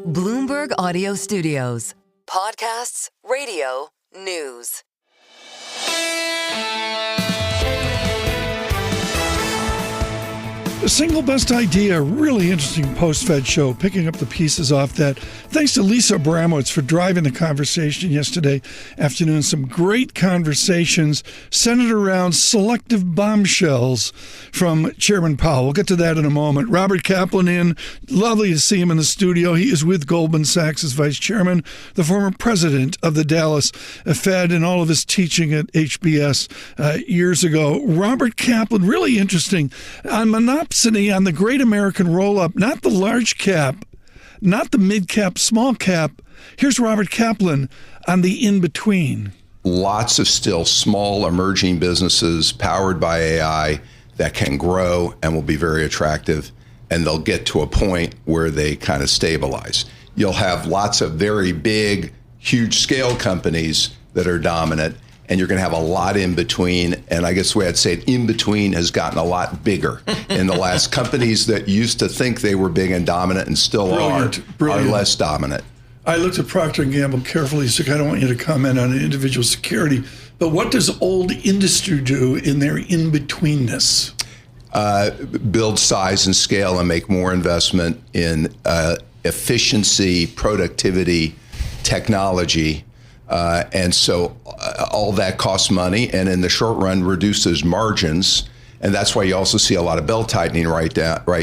Bloomberg Audio Studios. Podcasts, radio, news. The single best idea, really interesting post-Fed show, picking up the pieces off that. Thanks to Lisa Abramowitz for driving the conversation yesterday afternoon. Some great conversations centered around selective bombshells from Chairman Powell. We'll get to that in a moment. Robert Kaplan in. Lovely to see him in the studio. He is with Goldman Sachs as vice chairman, the former president of the Dallas Fed, and all of his teaching at HBS years ago. Robert Kaplan, really interesting on monopsony, on the great American roll-up, not the large cap, not the mid-cap, small cap. Here's Robert Kaplan on the in-between. Lots of still small emerging businesses powered by AI that can grow and will be very attractive, and they'll get to a point where they kind of stabilize. You'll have lots of very big, huge scale companies that are dominant, and you're going to have a lot in between. And I guess the way I'd say it, in between has gotten a lot bigger in the last. Companies that used to think they were big and dominant and still are less dominant. I looked at Procter & Gamble carefully, so I don't want you to comment on individual security. But what does old industry do in their in-betweenness? Build size and scale and make more investment in efficiency, productivity, technology. And so all that costs money, and in the short run reduces margins. And that's why you also see a lot of belt tightening right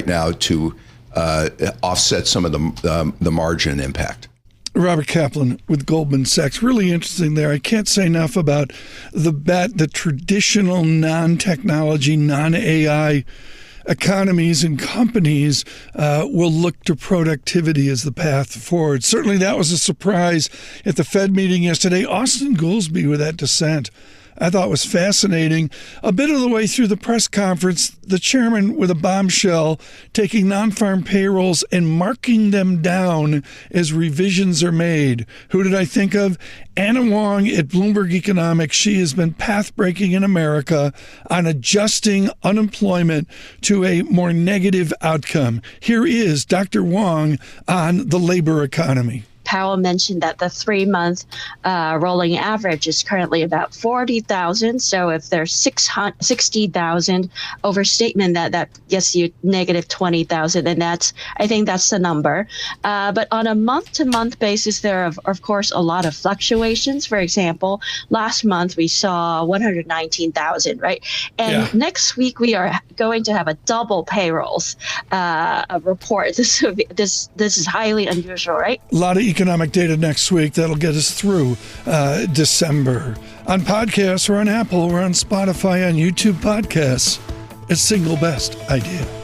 now to offset some of the margin impact. Robert Kaplan with Goldman Sachs. Really interesting there. I can't say enough about the traditional non-technology, non-AI economies and companies will look to productivity as the path forward. Certainly that was a surprise at the Fed meeting yesterday. Austin Goolsbee with that dissent, I thought was fascinating. A bit of the way through the press conference, the chairman with a bombshell taking non-farm payrolls and marking them down as revisions are made. Who did I think of? Anna Wong at Bloomberg Economics. She has been path-breaking in America on adjusting unemployment to a more negative outcome. Here is Dr. Wong on the labor economy. Powell mentioned that the 3-month rolling average is currently about 40,000. So if there's 60,000 overstatement, that gets you negative 20,000. And I think that's the number. But on a month-to-month basis, there are, of course, a lot of fluctuations. For example, last month we saw 119,000, right? And next week we are going to have a double payrolls report. This is highly unusual, right? A lot of economic data next week that'll get us through December. On podcasts, we're on Apple, we're on Spotify, on YouTube podcasts. A single best idea.